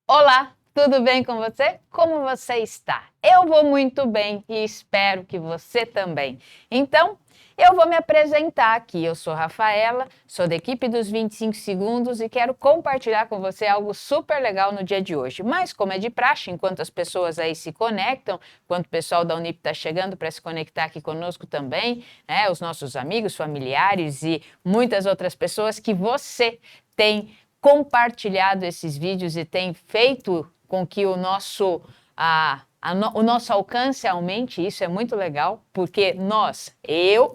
Olá, tudo bem com você? Como você está? Eu vou muito bem e espero que você também. Então, eu vou me apresentar aqui. Eu sou Rafaela, sou da equipe dos 25 segundos e quero compartilhar com você algo super legal no dia de hoje. Mas, como é de praxe, enquanto as pessoas aí se conectam, enquanto o pessoal da Unip está chegando para se conectar aqui conosco também, né, os nossos amigos, familiares e muitas outras pessoas que você tem compartilhado esses vídeos e tem feito com que o nosso alcance aumente. Isso é muito legal, porque nós, eu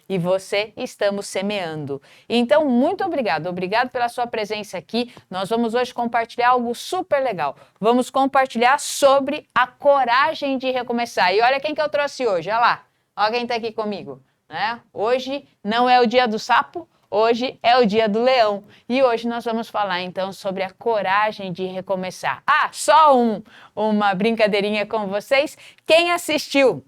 e você estamos semeando. Então, muito obrigado pela sua presença aqui. Nós vamos hoje compartilhar algo super legal. Vamos compartilhar sobre a coragem de recomeçar. E olha quem que eu trouxe hoje, olha lá. Olha quem está aqui comigo, né? Hoje não é o dia do sapo, hoje é o dia do leão e hoje nós vamos falar então sobre a coragem de recomeçar. Só uma brincadeirinha com vocês. Quem assistiu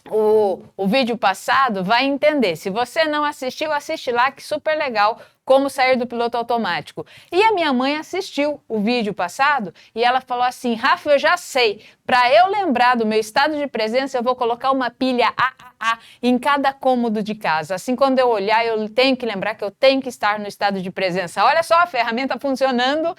o vídeo passado vai entender. Se você não assistiu, assiste lá, que super legal, como sair do piloto automático. E a minha mãe assistiu o vídeo passado e ela falou assim: Rafa, eu já sei, para eu lembrar do meu estado de presença, eu vou colocar uma pilha AAA em cada cômodo de casa. Assim, quando eu olhar, eu tenho que lembrar que eu tenho que estar no estado de presença. Olha só a ferramenta funcionando,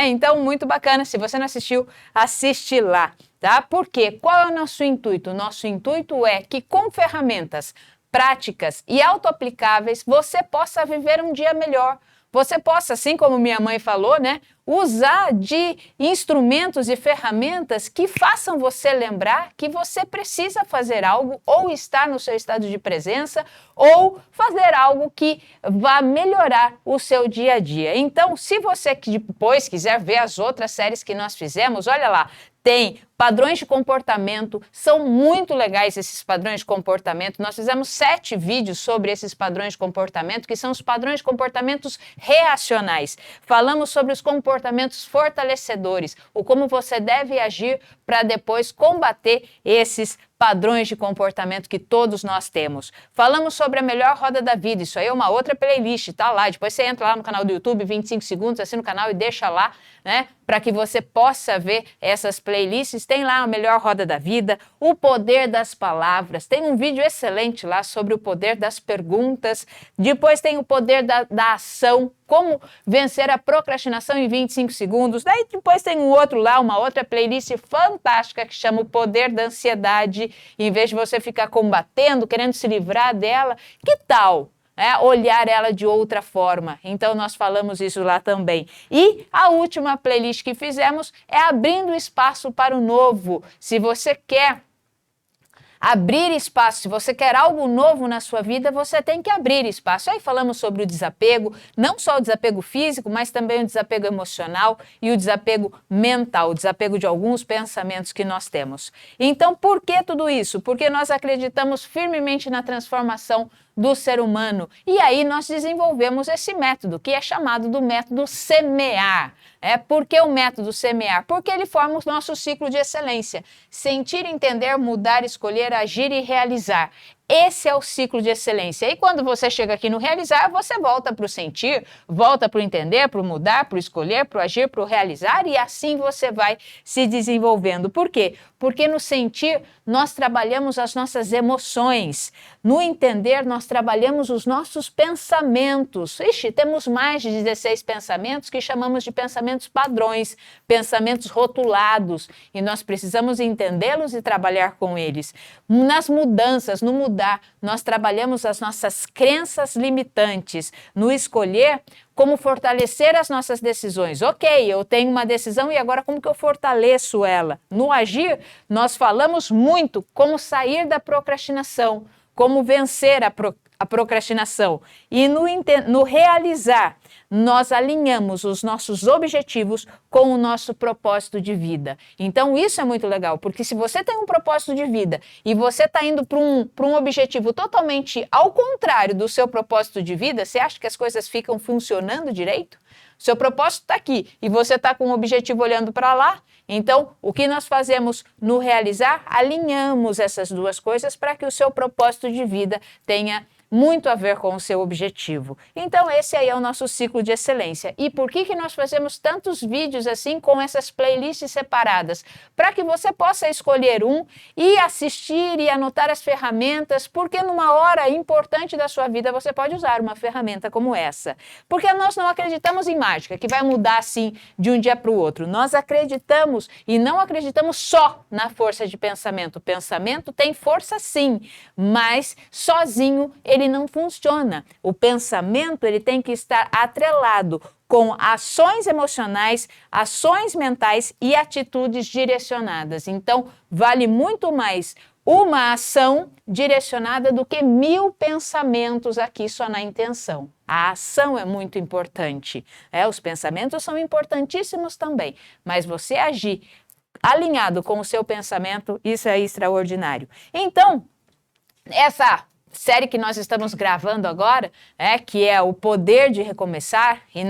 então muito bacana. Se você não assistiu, assiste lá. Tá? Porque qual é o nosso intuito? O nosso intuito é que com ferramentas práticas e auto-aplicáveis você possa viver um dia melhor. Você possa, assim como minha mãe falou, né, usar de instrumentos e ferramentas que façam você lembrar que você precisa fazer algo ou estar no seu estado de presença ou fazer algo que vá melhorar o seu dia a dia. Então, se você depois quiser ver as outras séries que nós fizemos, olha lá, tem padrões de comportamento, são muito legais esses padrões de comportamento. Nós fizemos 7 vídeos sobre esses padrões de comportamento, que são os padrões de comportamentos reacionais. Falamos sobre os comportamentos fortalecedores, o como você deve agir para depois combater esses padrões de comportamento que todos nós temos. Falamos sobre a melhor roda da vida, isso aí é uma outra playlist, tá lá. Depois você entra lá no canal do YouTube, 25 segundos, assina o canal e deixa lá, né, para que você possa ver essas playlists. Tem lá a melhor roda da vida, o poder das palavras, tem um vídeo excelente lá sobre o poder das perguntas, depois tem o poder da ação, como vencer a procrastinação em 25 segundos. Daí depois tem um outro lá, uma outra playlist fantástica que chama o poder da ansiedade. Em vez de você ficar combatendo, querendo se livrar dela, que tal olhar ela de outra forma? Então nós falamos isso lá também. E a última playlist que fizemos é abrindo espaço para o novo. Se você quer abrir espaço, se você quer algo novo na sua vida, você tem que abrir espaço. Aí falamos sobre o desapego, não só o desapego físico, mas também o desapego emocional e o desapego mental, o desapego de alguns pensamentos que nós temos. Então, por que tudo isso? Porque nós acreditamos firmemente na transformação do ser humano. E aí nós desenvolvemos esse método, que é chamado do método semear. Por que o método semear? Porque ele forma o nosso ciclo de excelência. Sentir, entender, mudar, escolher, agir e realizar. Esse é o ciclo de excelência. E quando você chega aqui no realizar, você volta para o sentir, volta para o entender, para o mudar, para o escolher, para o agir, para o realizar, e assim você vai se desenvolvendo. Por quê? Porque no sentir nós trabalhamos as nossas emoções. No entender nós trabalhamos os nossos pensamentos. Temos mais de 16 pensamentos que chamamos de pensamentos padrões, pensamentos rotulados, e nós precisamos entendê-los e trabalhar com eles. Nas mudanças, no mudar, nós trabalhamos as nossas crenças limitantes. No escolher, como fortalecer as nossas decisões. Ok, eu tenho uma decisão e agora como que eu fortaleço ela? No agir, nós falamos muito como sair da procrastinação, como vencer a procrastinação. E no realizar, nós alinhamos os nossos objetivos com o nosso propósito de vida. Então isso é muito legal, porque se você tem um propósito de vida e você está indo para um objetivo totalmente ao contrário do seu propósito de vida, você acha que as coisas ficam funcionando direito? Seu propósito está aqui e você está com um objetivo olhando para lá. Então, o que nós fazemos no realizar? Alinhamos essas duas coisas para que o seu propósito de vida tenha muito a ver com o seu objetivo. Então esse aí é o nosso ciclo de excelência. E por que nós fazemos tantos vídeos assim com essas playlists separadas? Para que você possa escolher um e assistir e anotar as ferramentas, porque numa hora importante da sua vida você pode usar uma ferramenta como essa. Porque nós não acreditamos em mágica, que vai mudar assim de um dia para o outro. Nós acreditamos e não acreditamos só na força de pensamento. O pensamento tem força sim, mas sozinho ele não funciona. O pensamento ele tem que estar atrelado com ações emocionais, ações mentais e atitudes direcionadas. Então, vale muito mais uma ação direcionada do que 1000 pensamentos aqui só na intenção. A ação é muito importante. Os pensamentos são importantíssimos também, mas você agir alinhado com o seu pensamento, isso é extraordinário. Então, essa série que nós estamos gravando agora, que é o poder de recomeçar, e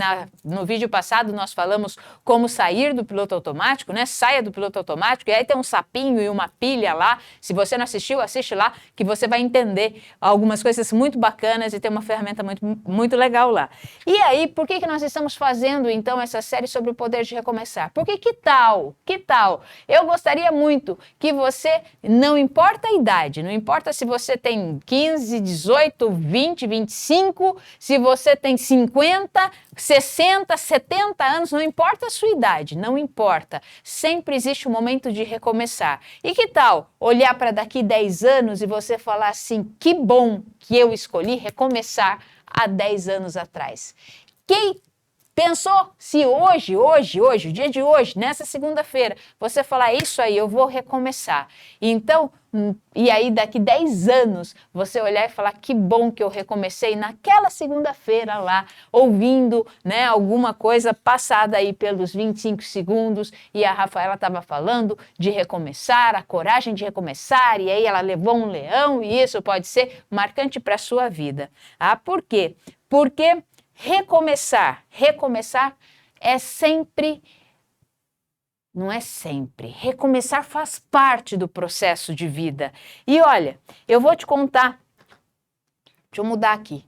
no vídeo passado nós falamos como sair do piloto automático, saia do piloto automático, e aí tem um sapinho e uma pilha lá, se você não assistiu, assiste lá, que você vai entender algumas coisas muito bacanas e tem uma ferramenta muito legal lá. E aí, por que nós estamos fazendo então essa série sobre o poder de recomeçar? Porque que tal? Eu gostaria muito que você, não importa a idade, não importa se você tem 15, 18, 20, 25, se você tem 50, 60, 70 anos, não importa a sua idade, não importa. Sempre existe um momento de recomeçar. E que tal olhar para daqui 10 anos e você falar assim, que bom que eu escolhi recomeçar há 10 anos atrás. Quem pensou se hoje, o dia de hoje, nessa segunda-feira, você falar isso aí, eu vou recomeçar. Então, e aí daqui 10 anos, você olhar e falar que bom que eu recomecei naquela segunda-feira lá, ouvindo alguma coisa passada aí pelos 25 segundos e a Rafaela estava falando de recomeçar, a coragem de recomeçar, e aí ela levou um leão e isso pode ser marcante para a sua vida. Por quê? Porque recomeçar é sempre, não é sempre, recomeçar faz parte do processo de vida. E olha, eu vou te contar, deixa eu mudar aqui,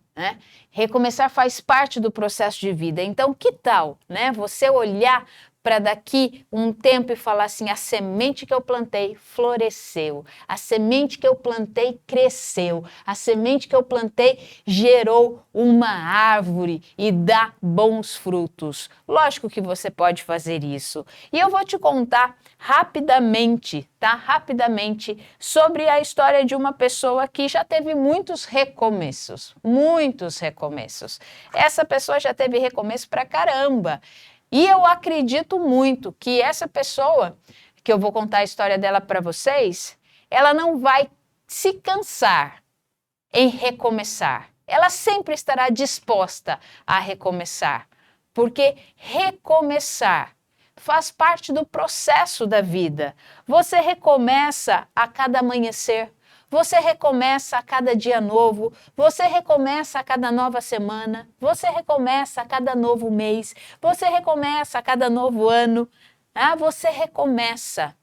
recomeçar faz parte do processo de vida, então que tal, você olhar para daqui um tempo e falar assim, a semente que eu plantei floresceu, a semente que eu plantei cresceu, a semente que eu plantei gerou uma árvore e dá bons frutos. Lógico que você pode fazer isso. E eu vou te contar rapidamente, rapidamente, sobre a história de uma pessoa que já teve muitos recomeços. Essa pessoa já teve recomeço pra caramba. E eu acredito muito que essa pessoa, que eu vou contar a história dela para vocês, ela não vai se cansar em recomeçar. Ela sempre estará disposta a recomeçar, porque recomeçar faz parte do processo da vida. Você recomeça a cada amanhecer. Você recomeça a cada dia novo, você recomeça a cada nova semana, você recomeça a cada novo mês, você recomeça a cada novo ano, você recomeça.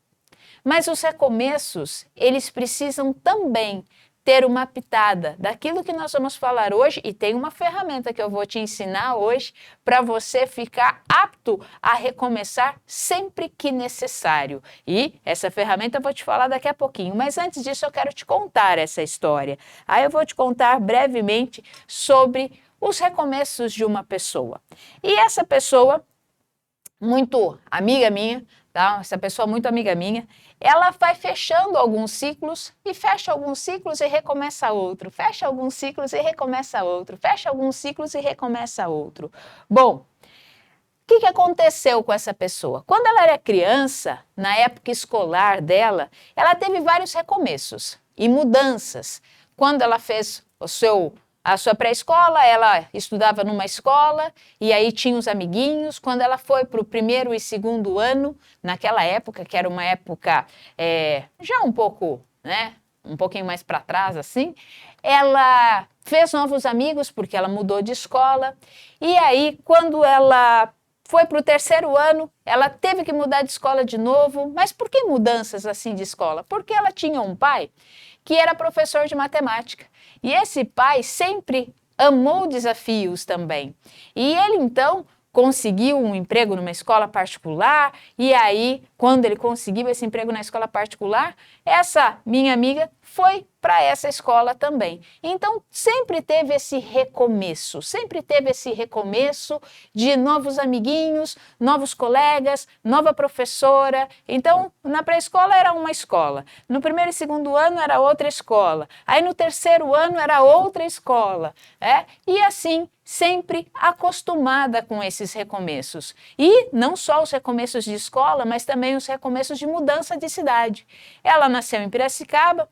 Mas os recomeços, eles precisam também ter uma pitada daquilo que nós vamos falar hoje, e tem uma ferramenta que eu vou te ensinar hoje para você ficar apto a recomeçar sempre que necessário. E essa ferramenta eu vou te falar daqui a pouquinho, mas antes disso eu quero te contar essa história. Aí eu vou te contar brevemente sobre os recomeços de uma pessoa. E essa pessoa, muito amiga minha, essa pessoa muito amiga minha, ela vai fechando alguns ciclos e fecha alguns ciclos e recomeça outro, fecha alguns ciclos e recomeça outro, fecha alguns ciclos e recomeça outro. Bom, o que aconteceu com essa pessoa? Quando ela era criança, na época escolar dela, ela teve vários recomeços e mudanças. Quando ela fez a sua pré-escola, ela estudava numa escola e aí tinha os amiguinhos. Quando ela foi para o 1º e 2º ano, naquela época, que era uma época já um pouco, um pouquinho mais para trás assim, ela fez novos amigos porque ela mudou de escola. E aí, quando ela foi para o 3º ano, ela teve que mudar de escola de novo. Mas por que mudanças assim de escola? Porque ela tinha um pai que era professor de matemática. E esse pai sempre amou desafios também. E ele, então, conseguiu um emprego numa escola particular, e aí, quando ele conseguiu esse emprego na escola particular, essa minha amiga foi para essa escola também. Então, sempre teve esse recomeço de novos amiguinhos, novos colegas, nova professora. Então, na pré-escola era uma escola, no primeiro e segundo ano era outra escola, aí no terceiro ano era outra escola, e assim, sempre acostumada com esses recomeços. E não só os recomeços de escola, mas também os recomeços de mudança de cidade. Ela nasceu em Piracicaba,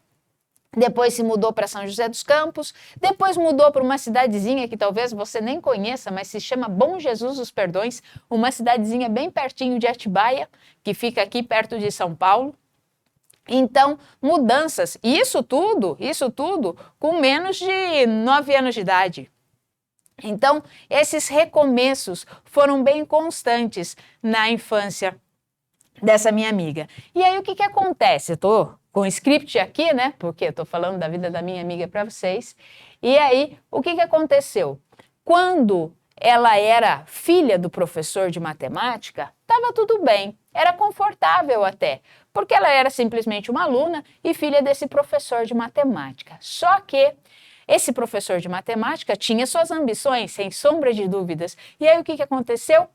depois se mudou para São José dos Campos, depois mudou para uma cidadezinha que talvez você nem conheça, mas se chama Bom Jesus dos Perdões, uma cidadezinha bem pertinho de Atibaia, que fica aqui perto de São Paulo. Então, mudanças, e isso tudo com menos de 9 anos de idade. Então, esses recomeços foram bem constantes na infância dessa minha amiga. E aí, o que acontece? Eu estou com o script aqui, né? Porque eu estou falando da vida da minha amiga para vocês. E aí, o que aconteceu? Quando ela era filha do professor de matemática, estava tudo bem, era confortável até, porque ela era simplesmente uma aluna e filha desse professor de matemática. Só que esse professor de matemática tinha suas ambições, sem sombra de dúvidas. E aí o que aconteceu?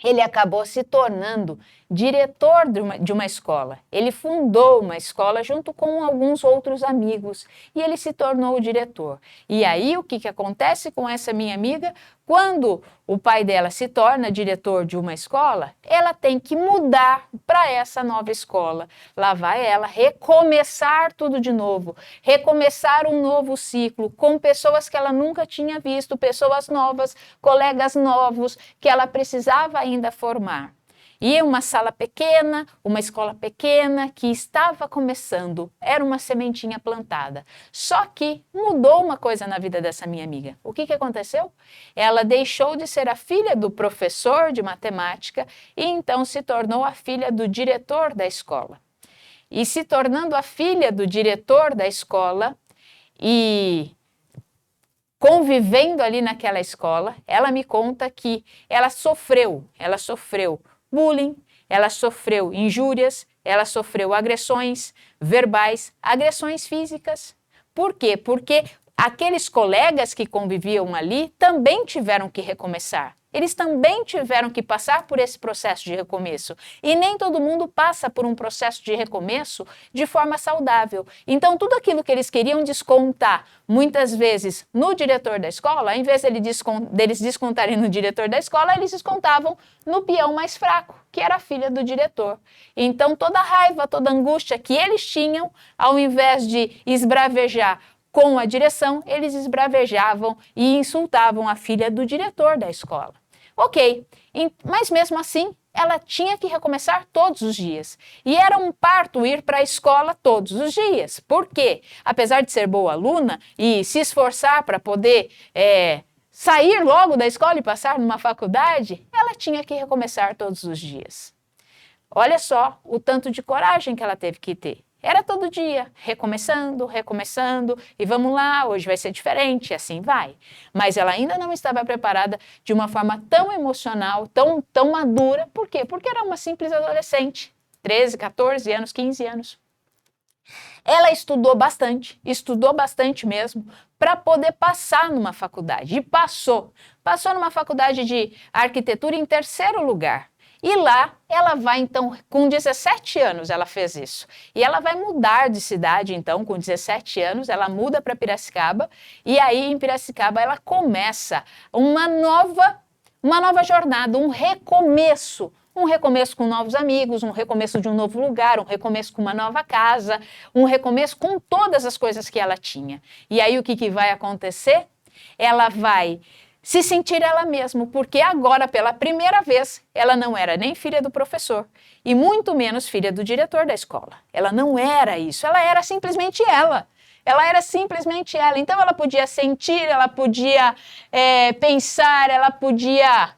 Ele acabou se tornando diretor de uma escola. Ele fundou uma escola junto com alguns outros amigos e ele se tornou o diretor. E aí o que acontece com essa minha amiga? Quando o pai dela se torna diretor de uma escola, ela tem que mudar para essa nova escola. Lá vai ela recomeçar tudo de novo, recomeçar um novo ciclo com pessoas que ela nunca tinha visto, pessoas novas, colegas novos que ela precisava ainda formar. E uma sala pequena, uma escola pequena que estava começando, era uma sementinha plantada. Só que mudou uma coisa na vida dessa minha amiga. O que aconteceu? Ela deixou de ser a filha do professor de matemática e então se tornou a filha do diretor da escola. E se tornando a filha do diretor da escola e convivendo ali naquela escola, ela me conta que ela sofreu bullying, ela sofreu injúrias, ela sofreu agressões verbais, agressões físicas. Por quê? Porque aqueles colegas que conviviam ali também tiveram que recomeçar. Eles também tiveram que passar por esse processo de recomeço. E nem todo mundo passa por um processo de recomeço de forma saudável. Então, tudo aquilo que eles queriam descontar, muitas vezes, no diretor da escola, ao invés deles descontarem no diretor da escola, eles descontavam no peão mais fraco, que era a filha do diretor. Então, toda a raiva, toda a angústia que eles tinham, ao invés de esbravejar com a direção, eles esbravejavam e insultavam a filha do diretor da escola. Ok, mas mesmo assim, ela tinha que recomeçar todos os dias. E era um parto ir para a escola todos os dias. Por quê? Apesar de ser boa aluna e se esforçar para poder sair logo da escola e passar numa faculdade, ela tinha que recomeçar todos os dias. Olha só o tanto de coragem que ela teve que ter. Era todo dia, recomeçando, e vamos lá, hoje vai ser diferente, e assim vai. Mas ela ainda não estava preparada de uma forma tão emocional, tão madura. Por quê? Porque era uma simples adolescente, 13, 14 anos, 15 anos. Ela estudou bastante mesmo, para poder passar numa faculdade. E passou numa faculdade de arquitetura em terceiro lugar. E lá ela vai, então, com 17 anos ela fez isso. E ela vai mudar de cidade, então, com 17 anos, ela muda para Piracicaba. E aí, em Piracicaba, ela começa uma nova jornada, um recomeço. Um recomeço com novos amigos, um recomeço de um novo lugar, um recomeço com uma nova casa, um recomeço com todas as coisas que ela tinha. E aí, o que vai acontecer? Ela vai se sentir ela mesma, porque agora, pela primeira vez, ela não era nem filha do professor e muito menos filha do diretor da escola. Ela não era isso, ela era simplesmente ela. Ela era simplesmente ela. Então, ela podia sentir, ela podia pensar, ela podia...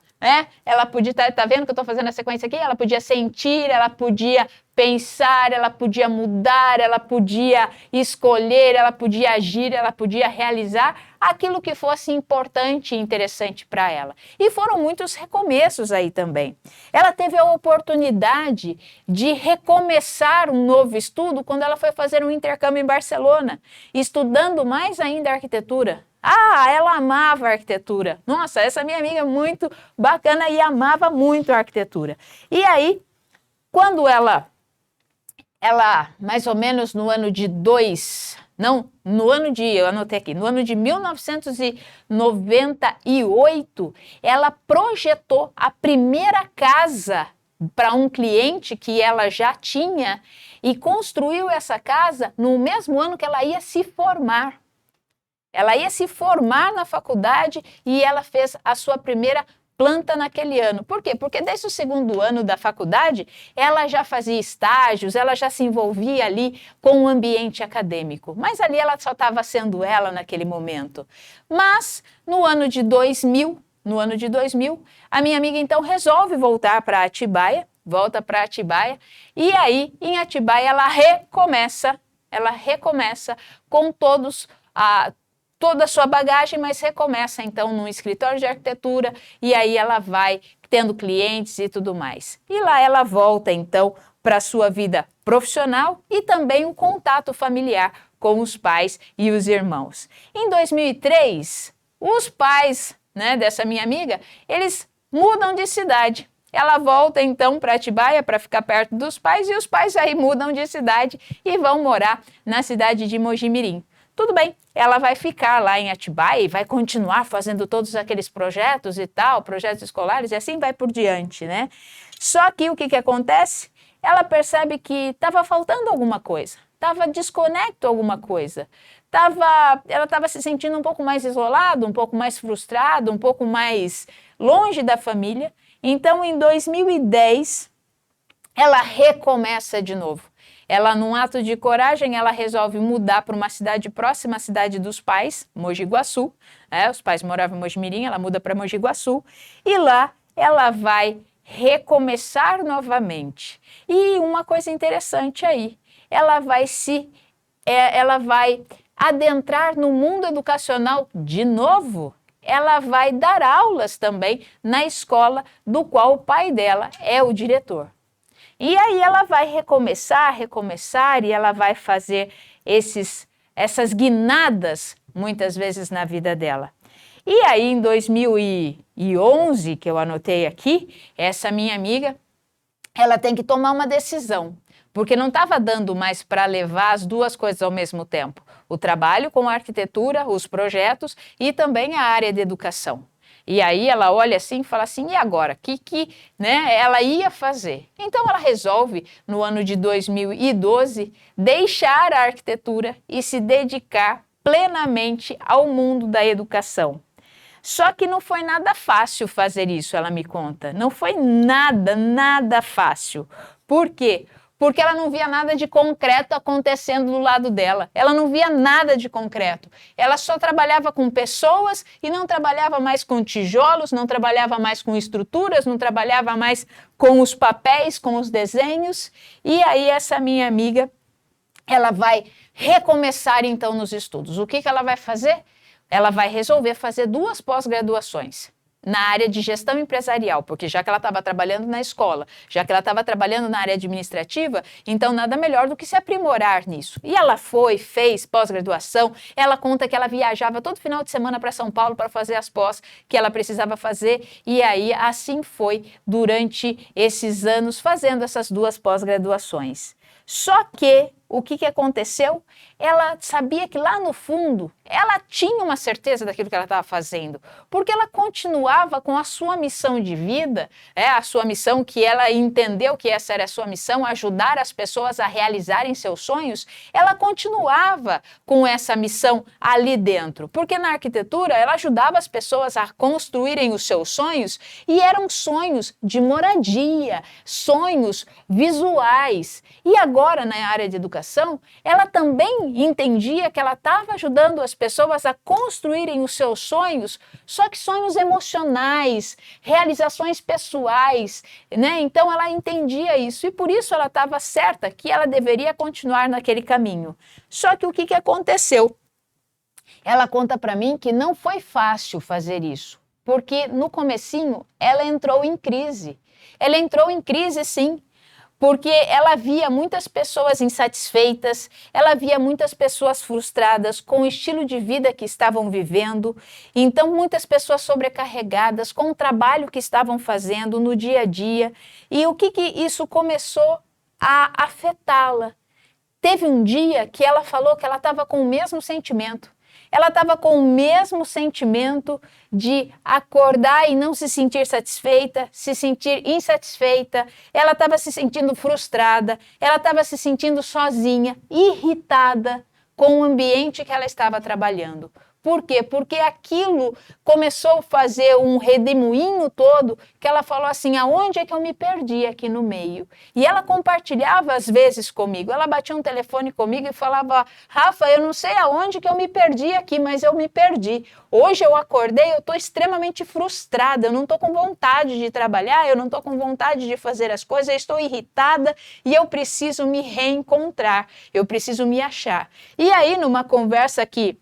Ela podia, tá vendo que eu estou fazendo a sequência aqui? Ela podia sentir, ela podia pensar, ela podia mudar, ela podia escolher, ela podia agir, ela podia realizar aquilo que fosse importante e interessante para ela. E foram muitos recomeços aí também. Ela teve a oportunidade de recomeçar um novo estudo quando ela foi fazer um intercâmbio em Barcelona, estudando mais ainda arquitetura. Ah, ela amava a arquitetura. Nossa, essa minha amiga é muito bacana e amava muito a arquitetura. E aí, quando ela mais ou menos no ano de eu anotei aqui, no ano de 1998, ela projetou a primeira casa para um cliente que ela já tinha e construiu essa casa no mesmo ano que ela ia se formar. Ela ia se formar na faculdade e ela fez a sua primeira planta naquele ano. Por quê? Porque desde o segundo ano da faculdade, ela já fazia estágios, ela já se envolvia ali com o ambiente acadêmico. Mas ali ela só estava sendo ela naquele momento. Mas no ano de 2000, a minha amiga então resolve voltar para Atibaia, volta para Atibaia, e aí em Atibaia ela recomeça com toda a sua bagagem, mas recomeça então num escritório de arquitetura e aí ela vai tendo clientes e tudo mais. E lá ela volta então para a sua vida profissional e também o contato familiar com os pais e os irmãos. Em 2003, os pais, dessa minha amiga, eles mudam de cidade. Ela volta então para Atibaia para ficar perto dos pais e os pais aí mudam de cidade e vão morar na cidade de Mojimirim. Tudo bem, ela vai ficar lá em Atibaia e vai continuar fazendo todos aqueles projetos e tal, projetos escolares e assim vai por diante, né? Só que o que acontece? Ela percebe que estava faltando alguma coisa, estava desconecto alguma coisa, ela estava se sentindo um pouco mais isolada, um pouco mais frustrada, um pouco mais longe da família. Então, em 2010, ela recomeça de novo. Ela, num ato de coragem, ela resolve mudar para uma cidade próxima à cidade dos pais, Mogi Guaçu. Os pais moravam em Mojimirim, ela muda para Mogi Guaçu. E lá ela vai recomeçar novamente. E uma coisa interessante aí, ela vai adentrar no mundo educacional de novo. Ela vai dar aulas também na escola do qual o pai dela é o diretor. E aí ela vai recomeçar e ela vai fazer essas guinadas muitas vezes na vida dela. E aí em 2011, que eu anotei aqui, essa minha amiga, ela tem que tomar uma decisão, porque não estava dando mais para levar as duas coisas ao mesmo tempo. O trabalho com a arquitetura, os projetos e também a área de educação. E aí ela olha assim e fala assim, e agora? O que ela ia fazer? Então ela resolve, no ano de 2012, deixar a arquitetura e se dedicar plenamente ao mundo da educação. Só que não foi nada fácil fazer isso, ela me conta. Não foi nada fácil. Por quê? Porque ela não via nada de concreto acontecendo do lado dela. Ela não via nada de concreto. Ela só trabalhava com pessoas e não trabalhava mais com tijolos, não trabalhava mais com estruturas, não trabalhava mais com os papéis, com os desenhos. E aí essa minha amiga, ela vai recomeçar então nos estudos. O que ela vai fazer? Ela vai resolver fazer 2 pós-graduações na área de gestão empresarial, porque já que ela estava trabalhando na escola, já que ela estava trabalhando na área administrativa, então nada melhor do que se aprimorar nisso. E ela fez pós-graduação, ela conta que ela viajava todo final de semana para São Paulo para fazer as pós que ela precisava fazer, e aí assim foi durante esses anos fazendo essas 2 pós-graduações. Só que o que aconteceu? Ela sabia que lá no fundo ela tinha uma certeza daquilo que ela estava fazendo, porque ela continuava com a sua missão de vida, a sua missão que ela entendeu que essa era a sua missão, ajudar as pessoas a realizarem seus sonhos. Ela continuava com essa missão ali dentro, porque na arquitetura ela ajudava as pessoas a construírem os seus sonhos e eram sonhos de moradia, sonhos visuais. E agora na área de educação, realização, ela também entendia que ela estava ajudando as pessoas a construírem os seus sonhos, só que sonhos emocionais, realizações pessoais, né? Então ela entendia isso e por isso ela estava certa que ela deveria continuar naquele caminho. Só que o que aconteceu? Ela conta para mim que não foi fácil fazer isso, porque no comecinho ela entrou em crise. Ela entrou em crise, sim, porque ela via muitas pessoas insatisfeitas, ela via muitas pessoas frustradas com o estilo de vida que estavam vivendo, então muitas pessoas sobrecarregadas com o trabalho que estavam fazendo no dia a dia. E o que isso começou a afetá-la? Teve um dia que ela falou que ela estava com o mesmo sentimento. Ela estava com o mesmo sentimento de acordar e não se sentir satisfeita, se sentir insatisfeita. Ela estava se sentindo frustrada, ela estava se sentindo sozinha, irritada com o ambiente que ela estava trabalhando. Por quê? Porque aquilo começou a fazer um redemoinho todo que ela falou assim, aonde é que eu me perdi aqui no meio? E ela compartilhava às vezes comigo, ela batia um telefone comigo e falava, Rafa, eu não sei aonde que eu me perdi aqui, mas eu me perdi. Hoje eu acordei, eu estou extremamente frustrada, eu não estou com vontade de trabalhar, eu não estou com vontade de fazer as coisas, eu estou irritada e eu preciso me reencontrar, eu preciso me achar. E aí, numa conversa que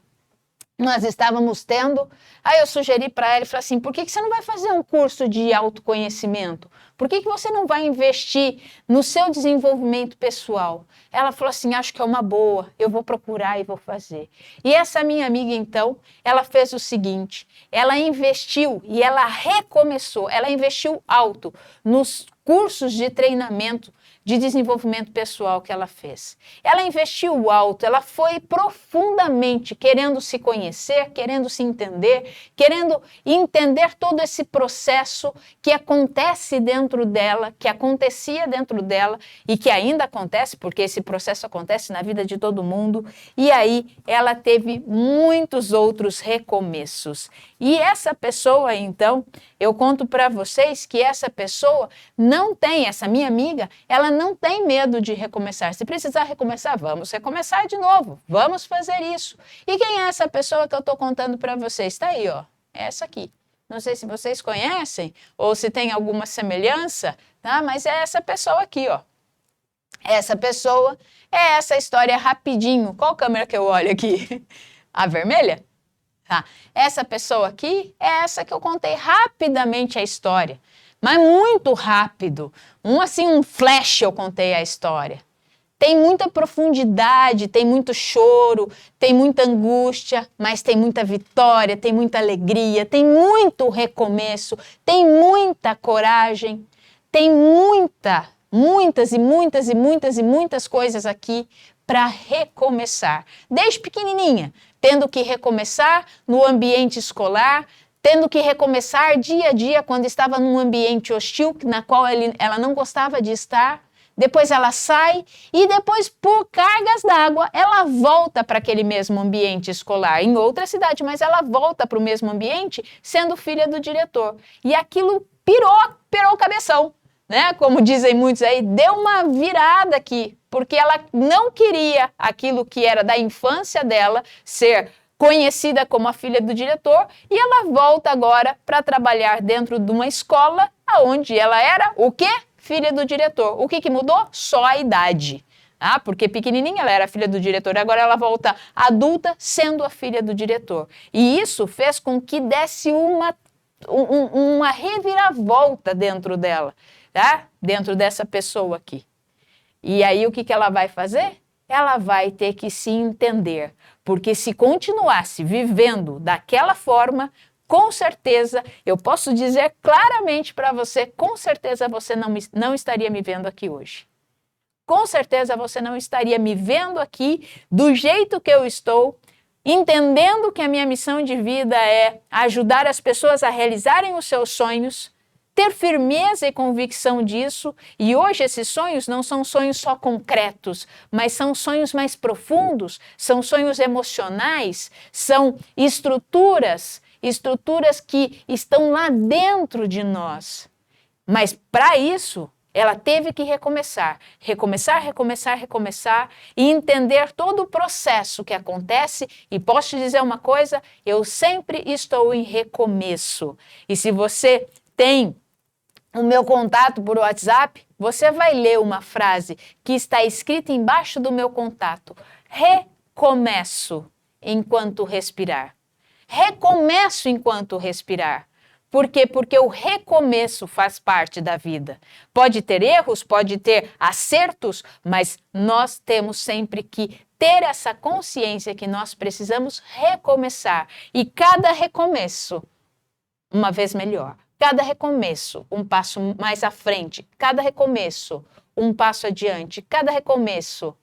nós estávamos tendo, aí eu sugeri para ela e falei assim, por que você não vai fazer um curso de autoconhecimento? Por que você não vai investir no seu desenvolvimento pessoal? Ela falou assim, acho que é uma boa, eu vou procurar e vou fazer. E essa minha amiga, então, ela fez o seguinte, ela investiu e ela recomeçou, ela investiu alto nos cursos de treinamento de desenvolvimento pessoal que ela fez. Ela investiu alto, ela foi profundamente querendo se conhecer, querendo se entender, querendo entender todo esse processo que acontece dentro dela, que acontecia dentro dela e que ainda acontece, porque esse processo acontece na vida de todo mundo. E aí ela teve muitos outros recomeços. E essa pessoa, então, eu conto para vocês que essa pessoa não tem, essa minha amiga, ela não tem medo de recomeçar. Se precisar recomeçar, vamos recomeçar de novo. Vamos fazer isso. E quem é essa pessoa que eu estou contando para vocês? Está aí, ó. É essa aqui. Não sei se vocês conhecem ou se tem alguma semelhança, tá? Mas é essa pessoa aqui, ó. Essa pessoa é essa história rapidinho. Qual câmera que eu olho aqui? A vermelha? Tá. Essa pessoa aqui é essa que eu contei rapidamente a história. Mas muito rápido, um flash eu contei a história. Tem muita profundidade, tem muito choro, tem muita angústia, mas tem muita vitória, tem muita alegria, tem muito recomeço, tem muita coragem, tem muitas coisas aqui para recomeçar. Desde pequenininha, tendo que recomeçar no ambiente escolar, tendo que recomeçar dia a dia quando estava num ambiente hostil, na qual ela não gostava de estar. Depois ela sai e depois, por cargas d'água, ela volta para aquele mesmo ambiente escolar, em outra cidade, mas ela volta para o mesmo ambiente sendo filha do diretor. E aquilo pirou o cabeção, né? Como dizem muitos aí, deu uma virada aqui, porque ela não queria aquilo que era da infância dela ser conhecida como a filha do diretor, e ela volta agora para trabalhar dentro de uma escola onde ela era o quê? Filha do diretor. O que mudou? Só a idade. Porque pequenininha ela era filha do diretor, agora ela volta adulta sendo a filha do diretor. E isso fez com que desse uma reviravolta dentro dela, tá? Dentro dessa pessoa aqui. E aí o que ela vai fazer? Ela vai ter que se entender, porque se continuasse vivendo daquela forma, com certeza, eu posso dizer claramente para você, com certeza você não estaria me vendo aqui hoje. Com certeza você não estaria me vendo aqui do jeito que eu estou, entendendo que a minha missão de vida é ajudar as pessoas a realizarem os seus sonhos, ter firmeza e convicção disso, e hoje esses sonhos não são sonhos só concretos, mas são sonhos mais profundos, são sonhos emocionais, são estruturas que estão lá dentro de nós. Mas para isso, Ela teve que recomeçar, recomeçar, recomeçar, recomeçar e entender todo o processo que acontece. E posso te dizer uma coisa, eu sempre estou em recomeço. E se você tem o meu contato por WhatsApp, você vai ler uma frase que está escrita embaixo do meu contato. Recomeço enquanto respirar. Recomeço enquanto respirar. Por quê? Porque o recomeço faz parte da vida. Pode ter erros, pode ter acertos, mas nós temos sempre que ter essa consciência que nós precisamos recomeçar. E cada recomeço, uma vez melhor. Cada recomeço, um passo mais à frente. Cada recomeço, um passo adiante. Cada recomeço.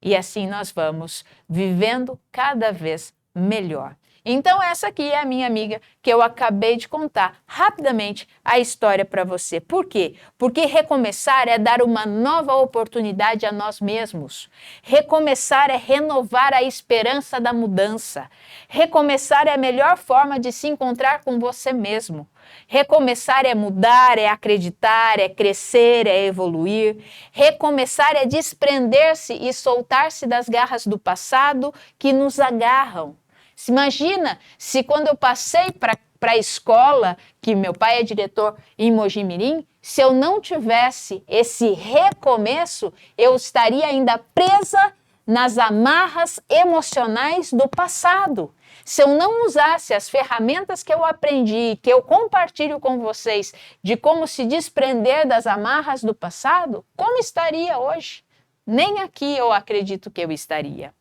E assim nós vamos vivendo cada vez melhor. Então essa aqui é a minha amiga que eu acabei de contar rapidamente a história para você. Por quê? Porque recomeçar é dar uma nova oportunidade a nós mesmos. Recomeçar é renovar a esperança da mudança. Recomeçar é a melhor forma de se encontrar com você mesmo. Recomeçar é mudar, é acreditar, é crescer, é evoluir. Recomeçar é desprender-se e soltar-se das garras do passado que nos agarram. Se imagina se quando eu passei para a escola, que meu pai é diretor em Mogi Mirim, se eu não tivesse esse recomeço, eu estaria ainda presa nas amarras emocionais do passado. Se eu não usasse as ferramentas que eu aprendi, que eu compartilho com vocês, de como se desprender das amarras do passado, como estaria hoje? Nem aqui eu acredito que eu estaria.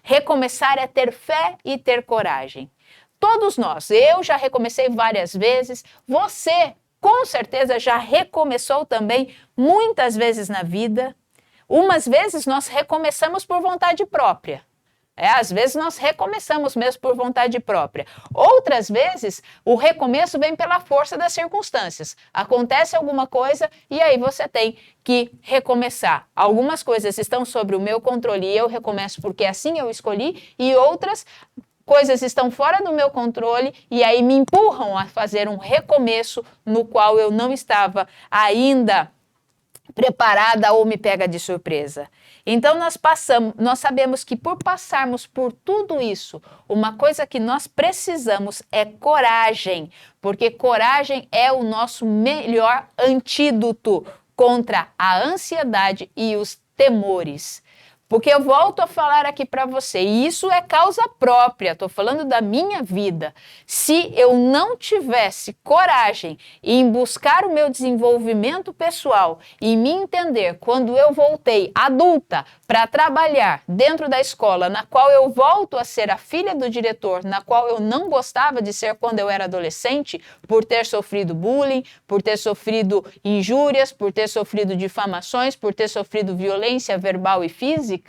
Recomeçar é ter fé e ter coragem. Todos nós, eu já recomecei várias vezes, você com certeza já recomeçou também muitas vezes na vida. Umas vezes nós recomeçamos por vontade própria. Às vezes nós recomeçamos mesmo por vontade própria. Outras vezes, o recomeço vem pela força das circunstâncias. Acontece alguma coisa e aí você tem que recomeçar. Algumas coisas estão sob o meu controle e eu recomeço porque assim eu escolhi, e outras coisas estão fora do meu controle e aí me empurram a fazer um recomeço no qual eu não estava ainda preparada ou me pega de surpresa. Então nós sabemos que por passarmos por tudo isso, uma coisa que nós precisamos é coragem, porque coragem é o nosso melhor antídoto contra a ansiedade e os temores. Porque eu volto a falar aqui para você, e isso é causa própria, estou falando da minha vida. Se eu não tivesse coragem em buscar o meu desenvolvimento pessoal e me entender quando eu voltei adulta para trabalhar dentro da escola, na qual eu volto a ser a filha do diretor, na qual eu não gostava de ser quando eu era adolescente, por ter sofrido bullying, por ter sofrido injúrias, por ter sofrido difamações, por ter sofrido violência verbal e física,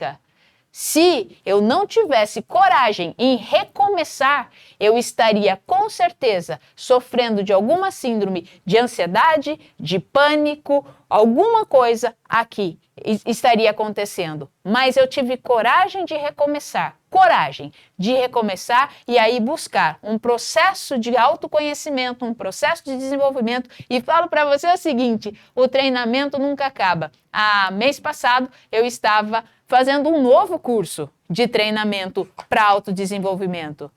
se eu não tivesse coragem em recomeçar, eu estaria com certeza sofrendo de alguma síndrome de ansiedade, de pânico, alguma coisa aqui estaria acontecendo. Mas eu tive coragem de recomeçar e aí buscar um processo de autoconhecimento, um processo de desenvolvimento. E falo para você o seguinte, o treinamento nunca acaba. Mês passado eu estava fazendo um novo curso de treinamento para autodesenvolvimento.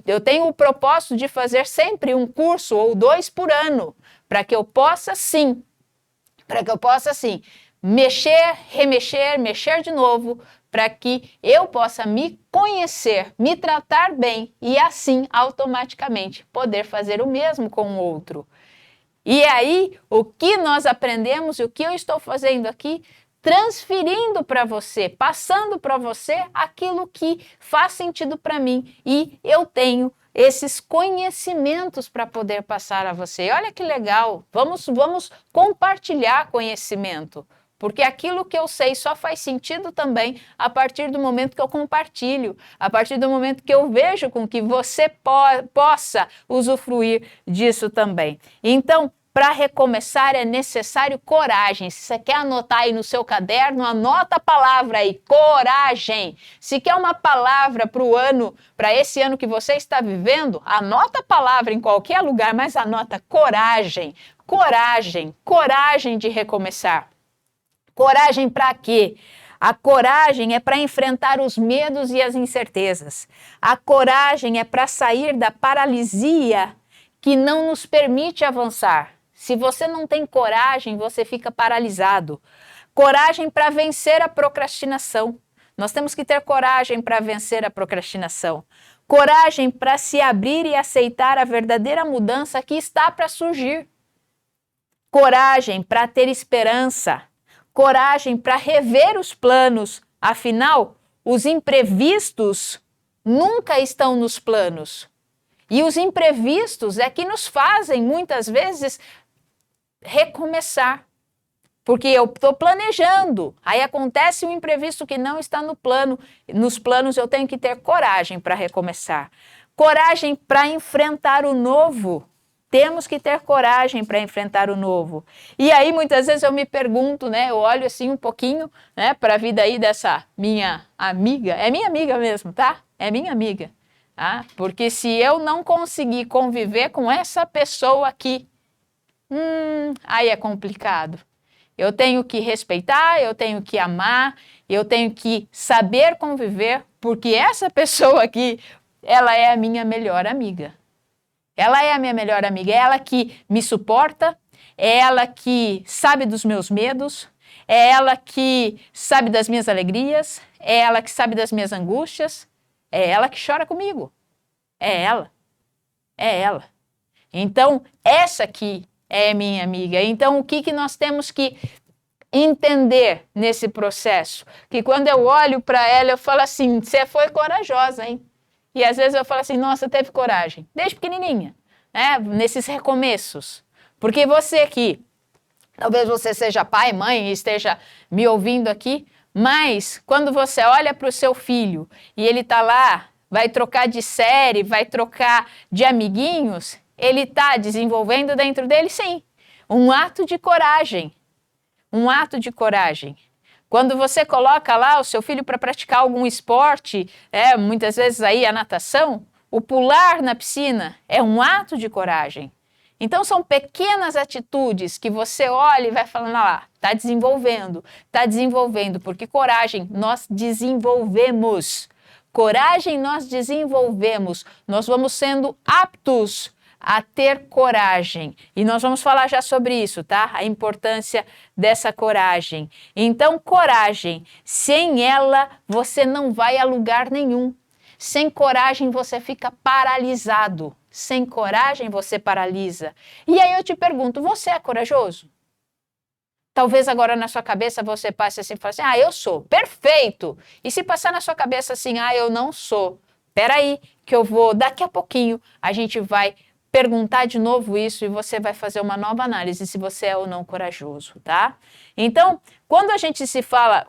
Eu tenho o propósito de fazer sempre um curso ou 2 por ano, para que eu possa sim, mexer, remexer, mexer de novo, para que eu possa me conhecer, me tratar bem e assim automaticamente poder fazer o mesmo com o outro. E aí, o que nós aprendemos e o que eu estou fazendo aqui, transferindo para você, passando para você aquilo que faz sentido para mim, e eu tenho esses conhecimentos para poder passar a você. Olha que legal, vamos compartilhar conhecimento, porque aquilo que eu sei só faz sentido também a partir do momento que eu compartilho, a partir do momento que eu vejo com que você possa usufruir disso também. Então, para recomeçar é necessário coragem. Se você quer anotar aí no seu caderno, anota a palavra aí, coragem. Se quer uma palavra para esse ano que você está vivendo, anota a palavra em qualquer lugar, mas anota coragem. Coragem, coragem de recomeçar. Coragem para quê? A coragem é para enfrentar os medos e as incertezas. A coragem é para sair da paralisia que não nos permite avançar. Se você não tem coragem, você fica paralisado. Coragem para vencer a procrastinação. Nós temos que ter coragem para vencer a procrastinação. Coragem para se abrir e aceitar a verdadeira mudança que está para surgir. Coragem para ter esperança. Coragem para rever os planos. Afinal, os imprevistos nunca estão nos planos. E os imprevistos é que nos fazem, muitas vezes, recomeçar. Porque eu estou planejando, aí acontece um imprevisto que não está no plano. Nos planos eu tenho que ter coragem para recomeçar. Coragem para enfrentar o novo. Temos que ter coragem para enfrentar o novo. E aí, muitas vezes eu me pergunto, né? Eu olho assim um pouquinho, né, para a vida aí dessa minha amiga. É minha amiga mesmo, tá? É minha amiga. Tá? Porque se eu não conseguir conviver com essa pessoa aqui, aí é complicado. Eu tenho que respeitar, eu tenho que amar, eu tenho que saber conviver, porque essa pessoa aqui, ela é a minha melhor amiga. Ela é a minha melhor amiga, é ela que me suporta, é ela que sabe dos meus medos, é ela que sabe das minhas alegrias, é ela que sabe das minhas angústias, é ela que chora comigo. É ela. É ela. Então, essa aqui é minha amiga. Então, o que nós temos que entender nesse processo? Que quando eu olho para ela, eu falo assim, você foi corajosa, hein? E às vezes eu falo assim, nossa, teve coragem. Desde pequenininha, né? Nesses recomeços. Porque você aqui, talvez você seja pai, mãe e esteja me ouvindo aqui, mas quando você olha para o seu filho e ele está lá, vai trocar de série, vai trocar de amiguinhos, ele está desenvolvendo dentro dele, sim, um ato de coragem. Um ato de coragem. Quando você coloca lá o seu filho para praticar algum esporte, muitas vezes aí a natação, o pular na piscina é um ato de coragem. Então são pequenas atitudes que você olha e vai falando, lá, está desenvolvendo, porque coragem nós desenvolvemos. Coragem nós desenvolvemos, nós vamos sendo aptos a ter coragem. E nós vamos falar já sobre isso, tá? A importância dessa coragem. Então, coragem, sem ela você não vai a lugar nenhum. Sem coragem você fica paralisado. Sem coragem você paralisa. E aí eu te pergunto, você é corajoso? Talvez agora na sua cabeça você passe assim e fale assim, eu sou, perfeito! E se passar na sua cabeça assim, eu não sou, peraí, que eu vou, daqui a pouquinho, a gente vai perguntar de novo isso e você vai fazer uma nova análise se você é ou não corajoso, tá? Então, quando a gente fala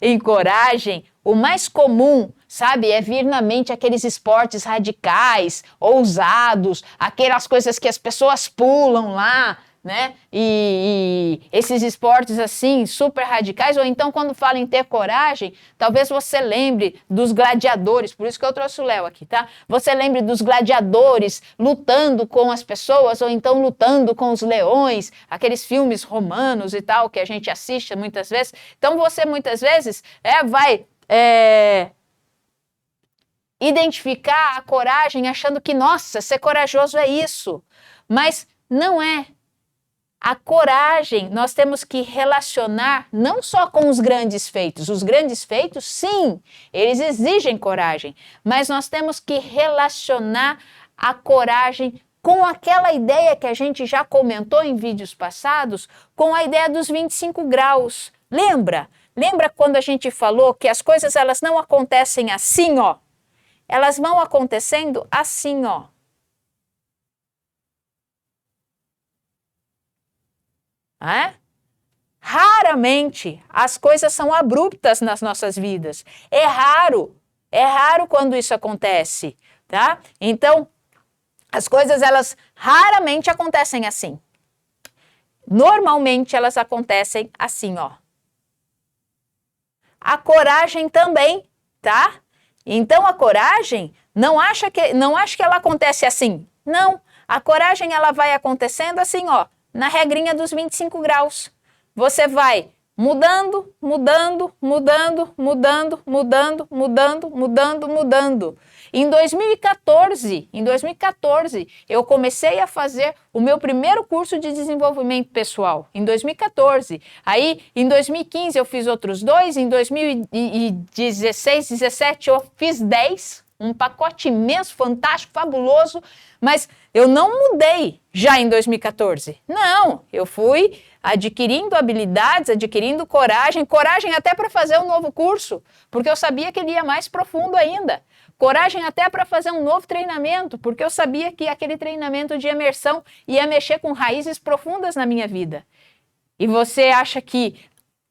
em coragem, o mais comum, sabe, é vir na mente aqueles esportes radicais, ousados, aquelas coisas que as pessoas pulam lá, né? E esses esportes assim, super radicais, ou então quando fala em ter coragem, talvez você lembre dos gladiadores, por isso que eu trouxe o Léo aqui, tá? Você lembre dos gladiadores lutando com as pessoas, ou então lutando com os leões, aqueles filmes romanos e tal, que a gente assiste muitas vezes. Então você muitas vezes vai identificar a coragem achando que, nossa, ser corajoso é isso, mas não é. A coragem nós temos que relacionar não só com os grandes feitos. Os grandes feitos, sim, eles exigem coragem, mas nós temos que relacionar a coragem com aquela ideia que a gente já comentou em vídeos passados, com a ideia dos 25 graus. Lembra? Lembra quando a gente falou que as coisas elas não acontecem assim, ó? Elas vão acontecendo assim, ó. Raramente as coisas são abruptas nas nossas vidas. É raro quando isso acontece, tá? Então, As coisas, elas raramente acontecem assim. Normalmente, elas acontecem assim, ó. A coragem também, tá? Então, a coragem, não acha que ela acontece assim. Não, a coragem, ela vai acontecendo assim, ó, na regrinha dos 25 graus. Você vai mudando, mudando, mudando, mudando, mudando, mudando, mudando, mudando. Em 2014, eu comecei a fazer o meu primeiro curso de desenvolvimento pessoal. Em 2014. Aí, em 2015, eu fiz outros 2. Em 2016, 17, eu fiz 10. Um pacote imenso, fantástico, fabuloso. Mas eu não mudei já em 2014. Não, eu fui adquirindo habilidades, adquirindo coragem até para fazer um novo curso, porque eu sabia que ele ia mais profundo ainda. Coragem até para fazer um novo treinamento, porque eu sabia que aquele treinamento de imersão ia mexer com raízes profundas na minha vida. E você acha que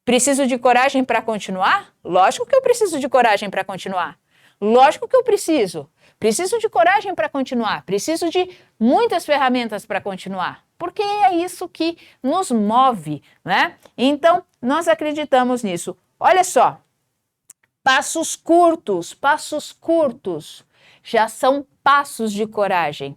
preciso de coragem para continuar? Lógico que eu preciso de coragem para continuar. Lógico que eu preciso. Preciso de coragem para continuar. Preciso de muitas ferramentas para continuar. Porque é isso que nos move, né? Então, nós acreditamos nisso. Olha só. Passos curtos já são passos de coragem.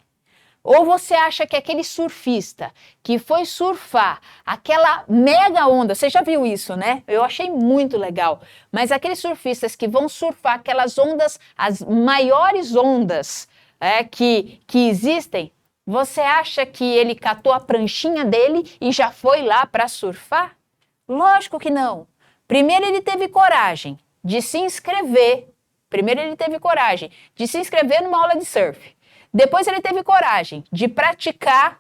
Ou você acha que aquele surfista que foi surfar aquela mega onda, você já viu isso, né? Eu achei muito legal. Mas aqueles surfistas que vão surfar aquelas ondas, as maiores ondas que existem, você acha que ele catou a pranchinha dele e já foi lá para surfar? Lógico que não. Primeiro ele teve coragem de se inscrever. Numa aula de surf. Depois ele teve coragem de praticar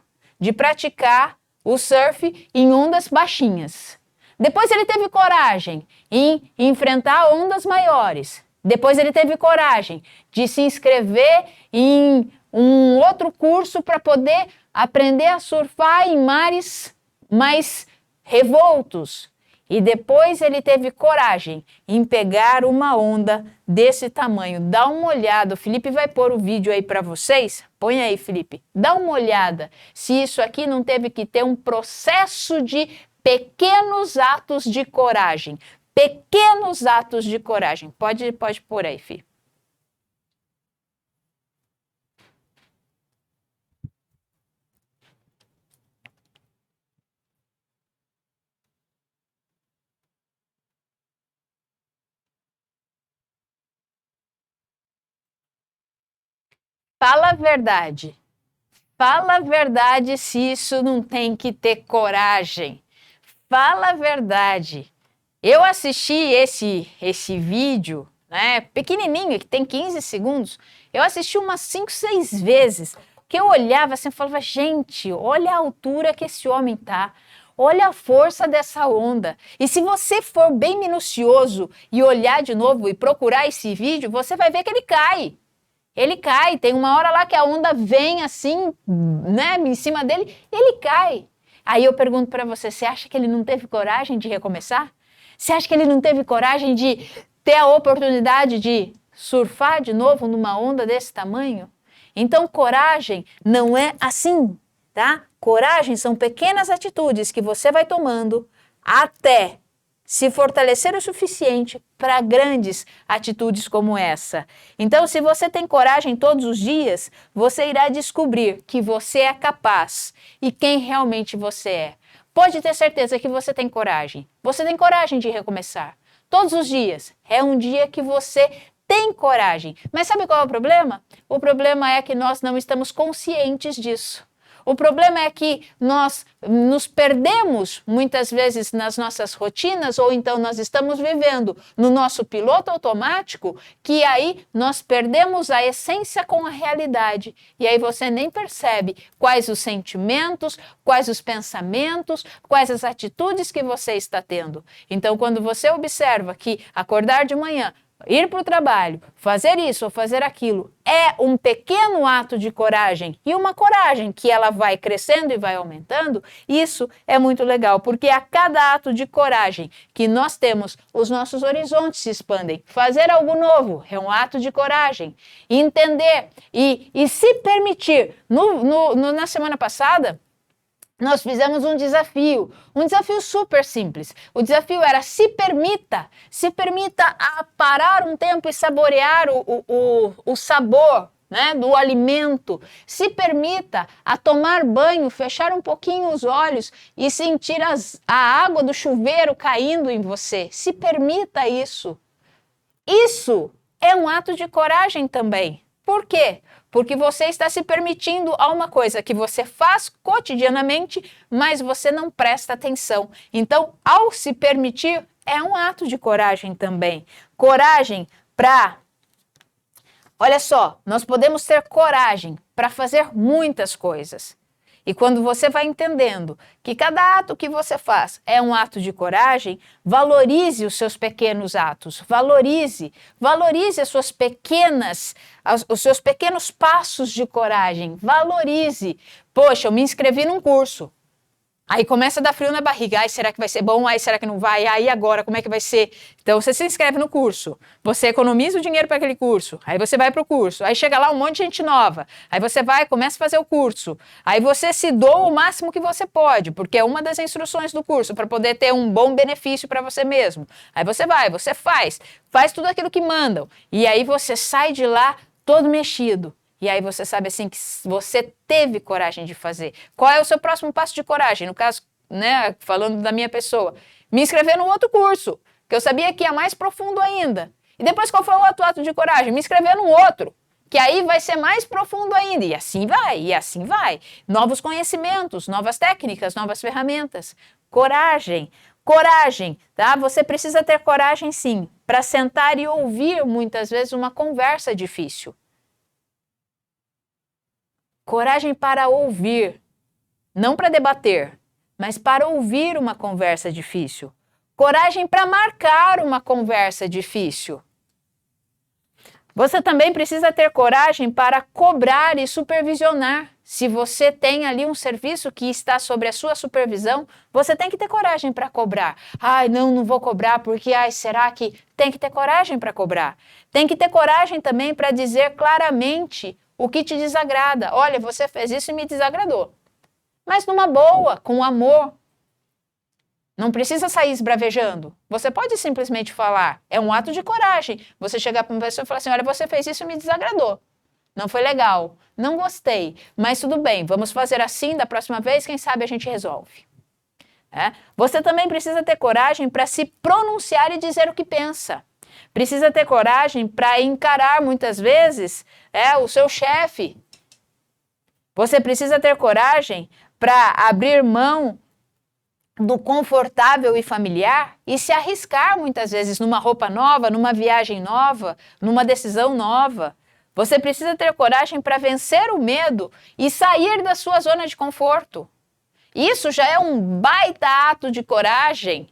o surf em ondas baixinhas. Depois ele teve coragem em enfrentar ondas maiores. Depois ele teve coragem de se inscrever em um outro curso para poder aprender a surfar em mares mais revoltos. E depois ele teve coragem em pegar uma onda desse tamanho. Dá uma olhada, o Felipe vai pôr o vídeo aí para vocês. Põe aí, Felipe. Dá uma olhada se isso aqui não teve que ter um processo de pequenos atos de coragem. Pequenos atos de coragem. Pode pôr aí, filho. Fala a verdade. Fala a verdade se isso não tem que ter coragem. Fala a verdade. Eu assisti esse vídeo, né, pequenininho, que tem 15 segundos. Eu assisti umas 5, 6 vezes. Que eu olhava assim e falava, gente, olha a altura que esse homem tá. Olha a força dessa onda. E se você for bem minucioso e olhar de novo e procurar esse vídeo, você vai ver que ele cai. Ele cai, tem uma hora lá que a onda vem assim, né, em cima dele, e ele cai. Aí eu pergunto para você, você acha que ele não teve coragem de recomeçar? Você acha que ele não teve coragem de ter a oportunidade de surfar de novo numa onda desse tamanho? Então, coragem não é assim, tá? Coragem são pequenas atitudes que você vai tomando até se fortalecer o suficiente para grandes atitudes como essa. Então, se você tem coragem todos os dias, você irá descobrir que você é capaz e quem realmente você é. Pode ter certeza que você tem coragem. Você tem coragem de recomeçar. Todos os dias. É um dia que você tem coragem. Mas sabe qual é o problema? O problema é que nós não estamos conscientes disso. O problema é que nós nos perdemos muitas vezes nas nossas rotinas, ou então nós estamos vivendo no nosso piloto automático, que aí nós perdemos a essência com a realidade. E aí você nem percebe quais os sentimentos, quais os pensamentos, quais as atitudes que você está tendo. Então, quando você observa que acordar de manhã, ir para o trabalho, fazer isso ou fazer aquilo, é um pequeno ato de coragem e uma coragem que ela vai crescendo e vai aumentando, isso é muito legal, porque a cada ato de coragem que nós temos, os nossos horizontes se expandem. Fazer algo novo é um ato de coragem. Entender e se permitir. Na semana passada, nós fizemos um desafio super simples. O desafio era se permita a parar um tempo e saborear o sabor, né, do alimento. Se permita a tomar banho, fechar um pouquinho os olhos e sentir a água do chuveiro caindo em você. Se permita isso. Isso é um ato de coragem também. Por quê? Porque você está se permitindo a uma coisa que você faz cotidianamente, mas você não presta atenção. Então, ao se permitir, é um ato de coragem também. Coragem para... Olha só, nós podemos ter coragem para fazer muitas coisas. E quando você vai entendendo que cada ato que você faz é um ato de coragem, valorize os seus pequenos atos, valorize os seus pequenos passos de coragem, valorize. Poxa, eu me inscrevi num curso. Aí começa a dar frio na barriga. Ai, será que vai ser bom? Ai, será que não vai? Aí agora, como é que vai ser? Então, você se inscreve no curso. Você economiza o dinheiro para aquele curso. Aí você vai para o curso. Aí chega lá um monte de gente nova. Aí você vai, começa a fazer o curso. Aí você se doa o máximo que você pode, porque é uma das instruções do curso, para poder ter um bom benefício para você mesmo. Aí você vai, você faz tudo aquilo que mandam. E aí você sai de lá todo mexido. E aí você sabe assim que você teve coragem de fazer. Qual é o seu próximo passo de coragem? No caso, né, falando da minha pessoa, me inscrever num outro curso, que eu sabia que ia mais profundo ainda. E depois qual foi o outro ato de coragem? Me inscrever num outro, que aí vai ser mais profundo ainda. E assim vai, e assim vai. Novos conhecimentos, novas técnicas, novas ferramentas. Coragem. Coragem, tá? Você precisa ter coragem sim, para sentar e ouvir muitas vezes uma conversa difícil. Coragem para ouvir, não para debater, mas para ouvir uma conversa difícil. Coragem para marcar uma conversa difícil. Você também precisa ter coragem para cobrar e supervisionar. Se você tem ali um serviço que está sob a sua supervisão, você tem que ter coragem para cobrar. Ai, não vou cobrar porque, será que... Tem que ter coragem para cobrar. Tem que ter coragem também para dizer claramente o que te desagrada. Olha, você fez isso e me desagradou. Mas numa boa, com amor. Não precisa sair esbravejando. Você pode simplesmente falar. É um ato de coragem. Você chegar para uma pessoa e falar assim, olha, você fez isso e me desagradou. Não foi legal. Não gostei. Mas tudo bem, vamos fazer assim da próxima vez, quem sabe a gente resolve. Você também precisa ter coragem para se pronunciar e dizer o que pensa. Precisa ter coragem para encarar muitas vezes o seu chefe. Você precisa ter coragem para abrir mão do confortável e familiar e se arriscar muitas vezes numa roupa nova, numa viagem nova, numa decisão nova. Você precisa ter coragem para vencer o medo e sair da sua zona de conforto. Isso já é um baita ato de coragem.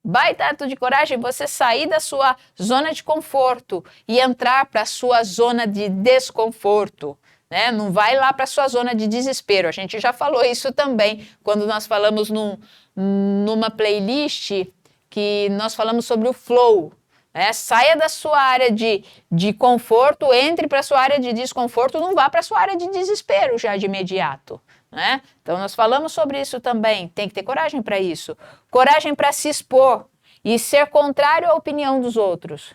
Baita ato de coragem você sair da sua zona de conforto e entrar para a sua zona de desconforto. Né? Não vai lá para a sua zona de desespero. A gente já falou isso também quando nós falamos numa playlist que nós falamos sobre o flow. Saia da sua área de conforto, entre para a sua área de desconforto, não vá para a sua área de desespero já de imediato. Então nós falamos sobre isso também, tem que ter coragem para isso. Coragem para se expor e ser contrário à opinião dos outros.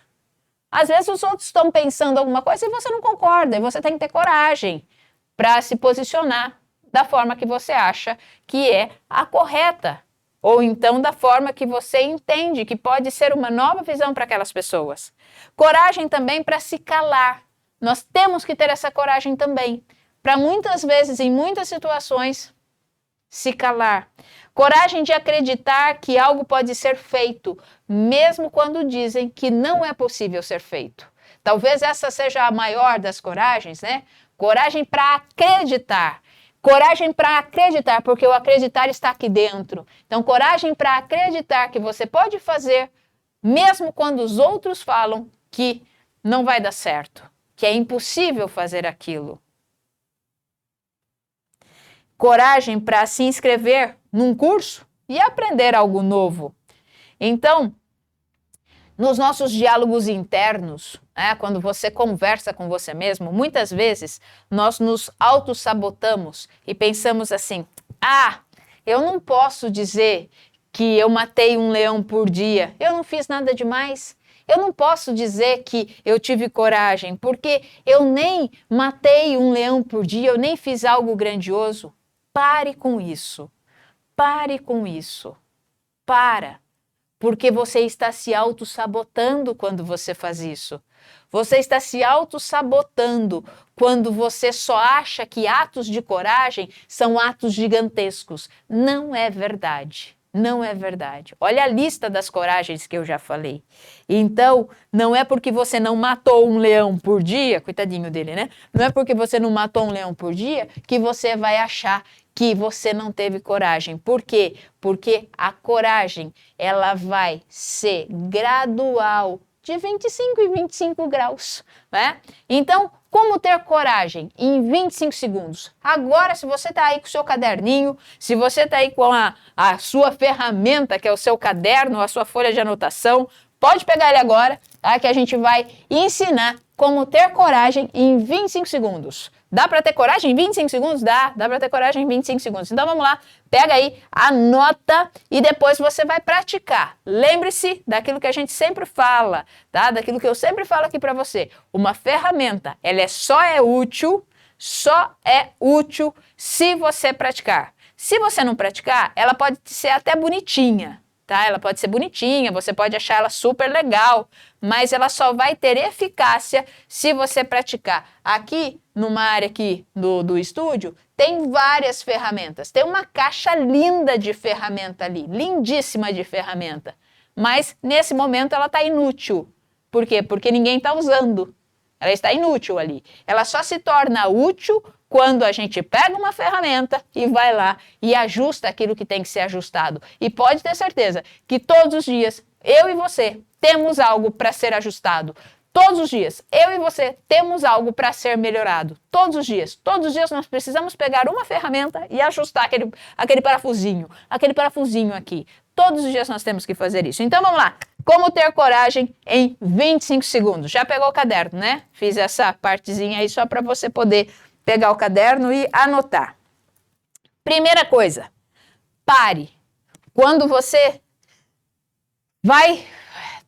Às vezes os outros estão pensando alguma coisa e você não concorda, e você tem que ter coragem para se posicionar da forma que você acha que é a correta. Ou então da forma que você entende que pode ser uma nova visão para aquelas pessoas. Coragem também para se calar. Nós temos que ter essa coragem também. Para muitas vezes, em muitas situações, se calar. Coragem de acreditar que algo pode ser feito, mesmo quando dizem que não é possível ser feito. Talvez essa seja a maior das coragens, né? Coragem para acreditar. Coragem para acreditar, porque o acreditar está aqui dentro. Então, coragem para acreditar que você pode fazer, mesmo quando os outros falam que não vai dar certo, que é impossível fazer aquilo. Coragem para se inscrever num curso e aprender algo novo. Então, nos nossos diálogos internos, quando você conversa com você mesmo, muitas vezes nós nos autossabotamos e pensamos assim: eu não posso dizer que eu matei um leão por dia, eu não fiz nada demais. Eu não posso dizer que eu tive coragem, porque eu nem matei um leão por dia, eu nem fiz algo grandioso. Pare com isso. Pare com isso. Para. Porque você está se auto-sabotando quando você faz isso. Você está se auto-sabotando quando você só acha que atos de coragem são atos gigantescos. Não é verdade. Não é verdade. Olha a lista das coragens que eu já falei. Então, não é porque você não matou um leão por dia, coitadinho dele, né? Não é porque você não matou um leão por dia que você vai achar que você não teve coragem. Por quê? Porque a coragem, ela vai ser gradual, de 25 em 25 graus, né? Então, como ter coragem em 25 segundos? Agora, se você está aí com o seu caderninho, se você está aí com a sua ferramenta, que é o seu caderno, a sua folha de anotação, pode pegar ele agora, tá? Que a gente vai ensinar como ter coragem em 25 segundos. Dá para ter coragem em 25 segundos? Dá para ter coragem em 25 segundos. Então vamos lá, pega aí, anota e depois você vai praticar. Lembre-se daquilo que a gente sempre fala, tá? Daquilo que eu sempre falo aqui para você. Uma ferramenta, ela só é útil se você praticar. Se você não praticar, ela pode ser até bonitinha, tá? Ela pode ser bonitinha, você pode achar ela super legal, mas ela só vai ter eficácia se você praticar. Aqui, numa área aqui do estúdio, tem várias ferramentas. Tem uma caixa linda de ferramenta ali, lindíssima de ferramenta. Mas, nesse momento, ela está inútil. Por quê? Porque ninguém está usando. Ela está inútil ali. Ela só se torna útil quando a gente pega uma ferramenta e vai lá e ajusta aquilo que tem que ser ajustado. E pode ter certeza que todos os dias, eu e você, temos algo para ser ajustado. Todos os dias, eu e você, temos algo para ser melhorado. Todos os dias nós precisamos pegar uma ferramenta e ajustar aquele parafusinho aqui. Todos os dias nós temos que fazer isso. Então vamos lá. Como ter coragem em 25 segundos. Já pegou o caderno, né? Fiz essa partezinha aí só para você poder pegar o caderno e anotar. Primeira coisa, pare. Quando você vai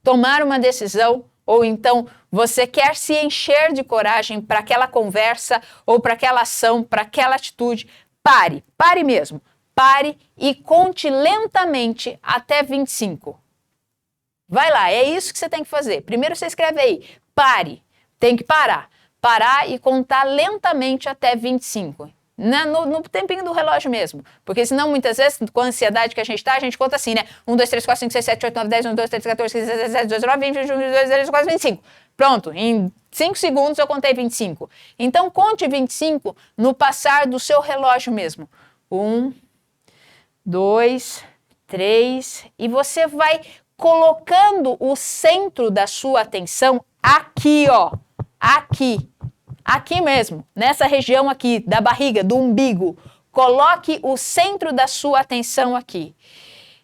tomar uma decisão ou então você quer se encher de coragem para aquela conversa ou para aquela ação, para aquela atitude, pare mesmo. Pare e conte lentamente até 25. Vai lá, é isso que você tem que fazer. Primeiro você escreve aí, pare, tem que parar. Parar e contar lentamente até 25. No tempinho do relógio mesmo. Porque senão, muitas vezes, com a ansiedade que a gente conta assim, né? 1, 2, 3, 4, 5, 6, 7, 8, 9, 10, 1, 2, 3, 14, 15, 16, 17, 18, 19, 20, 21, 22, 23, 24, 25. Pronto, em 5 segundos eu contei 25. Então, conte 25 no passar do seu relógio mesmo. 1, 2, 3, e você vai colocando o centro da sua atenção aqui, ó. Aqui mesmo, nessa região aqui da barriga, do umbigo. Coloque o centro da sua atenção aqui.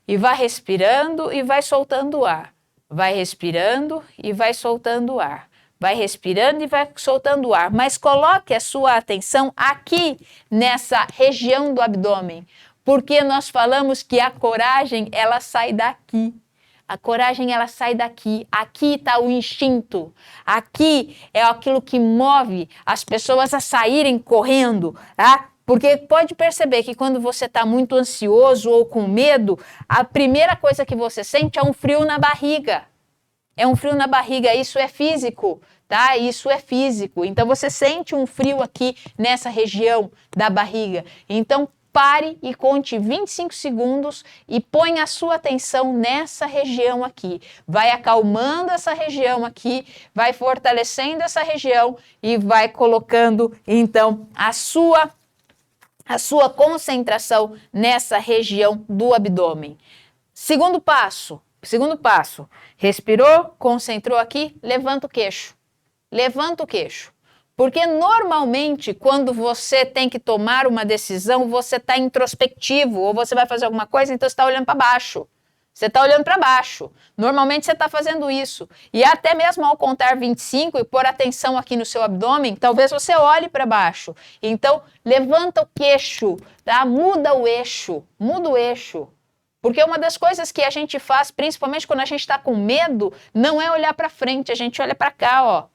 E vai respirando e vai soltando o ar. Vai respirando e vai soltando o ar. Vai respirando e vai soltando o ar. Mas coloque a sua atenção aqui, nessa região do abdômen. Porque nós falamos que a coragem, ela sai daqui. A coragem, ela sai daqui. Aqui está o instinto. Aqui é aquilo que move as pessoas a saírem correndo, tá? Porque pode perceber que quando você está muito ansioso ou com medo, a primeira coisa que você sente é um frio na barriga. É um frio na barriga, isso é físico, tá? Isso é físico. Então você sente um frio aqui nessa região da barriga. Então pare e conte 25 segundos e põe a sua atenção nessa região aqui. Vai acalmando essa região aqui, vai fortalecendo essa região e vai colocando, então, a sua concentração nessa região do abdômen. Segundo passo, Segundo passo, respirou, concentrou aqui, levanta o queixo. Levanta o queixo. Porque normalmente, quando você tem que tomar uma decisão, você está introspectivo, ou você vai fazer alguma coisa, então você está olhando para baixo. Você está olhando para baixo. Normalmente você está fazendo isso. E até mesmo ao contar 25 e pôr atenção aqui no seu abdômen, talvez você olhe para baixo. Então, levanta o queixo, tá? Muda o eixo. Muda o eixo. Porque uma das coisas que a gente faz, principalmente quando a gente está com medo, não é olhar para frente, a gente olha para cá, ó.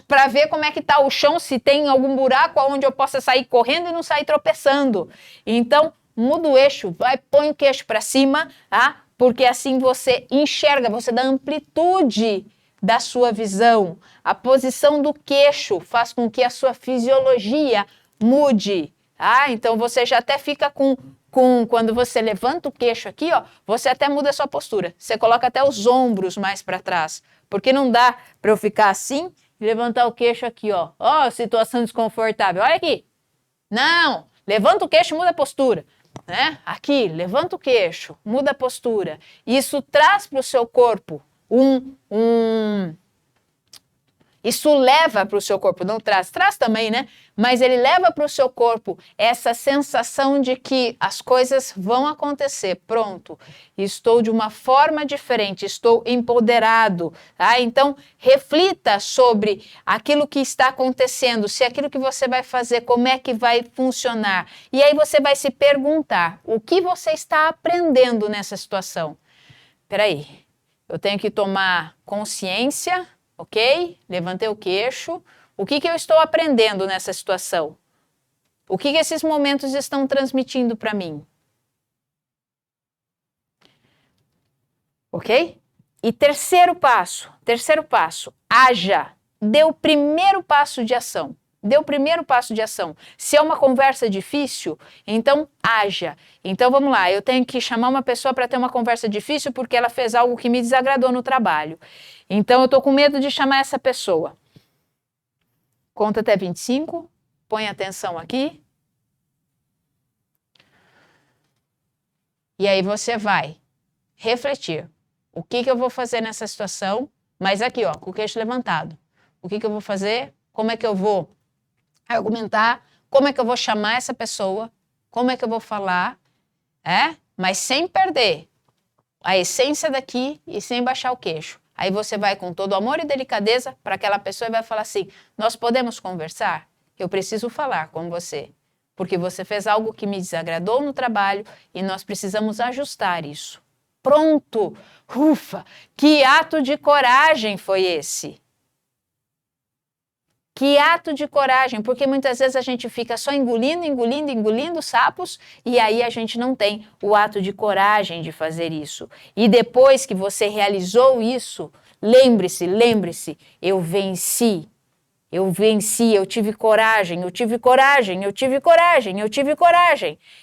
Para ver como é que está o chão, se tem algum buraco onde eu possa sair correndo e não sair tropeçando. Então, muda o eixo, põe o queixo para cima, tá? Porque assim você enxerga, você dá amplitude da sua visão. A posição do queixo faz com que a sua fisiologia mude. Tá? Então, você já até fica quando você levanta o queixo aqui, ó, você até muda a sua postura. Você coloca até os ombros mais para trás. Porque não dá para eu ficar assim e levantar o queixo aqui, ó. Ó, situação desconfortável. Olha aqui. Não, levanta o queixo e muda a postura. Né? Aqui, levanta o queixo, muda a postura. Isso traz para o seu corpo Isso leva para o seu corpo, não traz também, né? Mas ele leva para o seu corpo essa sensação de que as coisas vão acontecer. Pronto, estou de uma forma diferente, estou empoderado, tá? Então, reflita sobre aquilo que está acontecendo, se aquilo que você vai fazer, como é que vai funcionar. E aí você vai se perguntar, o que você está aprendendo nessa situação? Peraí, eu tenho que tomar consciência. Ok? Levantei o queixo. O que eu estou aprendendo nessa situação? O que esses momentos estão transmitindo para mim? Ok? E terceiro passo, haja. Dê o primeiro passo de ação. Dê o primeiro passo de ação. Se é uma conversa difícil, então haja. Então vamos lá, eu tenho que chamar uma pessoa para ter uma conversa difícil porque ela fez algo que me desagradou no trabalho. Então eu estou com medo de chamar essa pessoa. Conta até 25, põe atenção aqui. E aí você vai refletir. O que eu vou fazer nessa situação? Mas aqui, ó, com o queixo levantado. O que eu vou fazer? Como é que eu vou argumentar? Como é que eu vou chamar essa pessoa? Como é que eu vou falar? Mas sem perder a essência daqui e sem baixar o queixo. Aí você vai com todo amor e delicadeza para aquela pessoa e vai falar assim, nós podemos conversar? Eu preciso falar com você, porque você fez algo que me desagradou no trabalho e nós precisamos ajustar isso. Pronto! Ufa! Que ato de coragem foi esse? Que ato de coragem, porque muitas vezes a gente fica só engolindo sapos e aí a gente não tem o ato de coragem de fazer isso. E depois que você realizou isso, lembre-se, eu venci, eu tive coragem.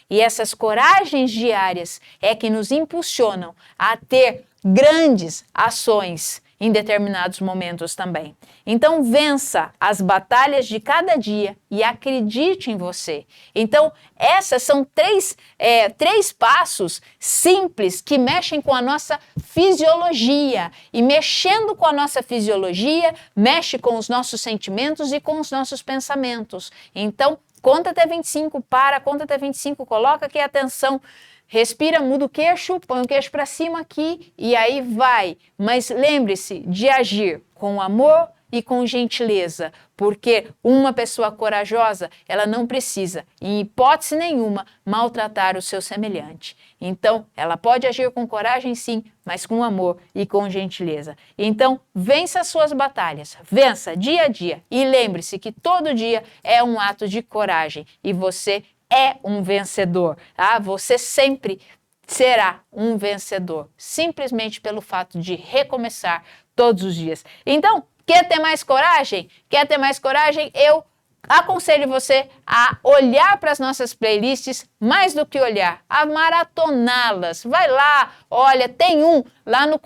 E essas coragens diárias é que nos impulsionam a ter grandes ações em determinados momentos também. Então, vença as batalhas de cada dia e acredite em você. Então, essas são três passos simples que mexem com a nossa fisiologia. E mexendo com a nossa fisiologia, mexe com os nossos sentimentos e com os nossos pensamentos. Então, conta até 25, conta até 25, coloca aqui a atenção. Respira, muda o queixo, põe o queixo para cima aqui e aí vai. Mas lembre-se de agir com amor e com gentileza, porque uma pessoa corajosa, ela não precisa, em hipótese nenhuma, maltratar o seu semelhante. Então, ela pode agir com coragem sim, mas com amor e com gentileza. Então, vença as suas batalhas, vença dia a dia e lembre-se que todo dia é um ato de coragem e você é um vencedor, tá? Você sempre será um vencedor, simplesmente pelo fato de recomeçar todos os dias. Então, quer ter mais coragem? Quer ter mais coragem? Eu aconselho você a olhar para as nossas playlists, mais do que olhar, a maratoná-las. Vai lá, olha, tem um lá no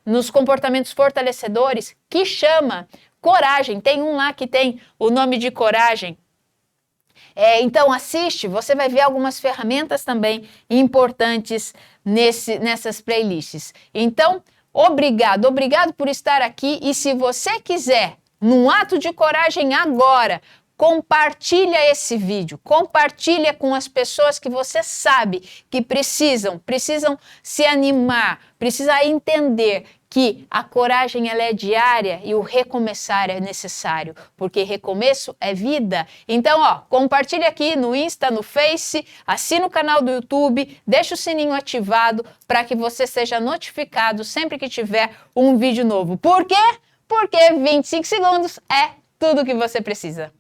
nos comportamentos fortalecedores que chama Coragem. Tem um lá que tem o nome de Coragem. Então assiste, você vai ver algumas ferramentas também importantes nessas playlists. Então, obrigado por estar aqui, e se você quiser, num ato de coragem agora, compartilha esse vídeo, compartilha com as pessoas que você sabe que precisam se animar, precisam entender que a coragem ela é diária e o recomeçar é necessário, porque recomeço é vida. Então, compartilha aqui no Insta, no Face, assina o canal do YouTube, deixa o sininho ativado para que você seja notificado sempre que tiver um vídeo novo. Por quê? Porque 25 segundos é tudo o que você precisa.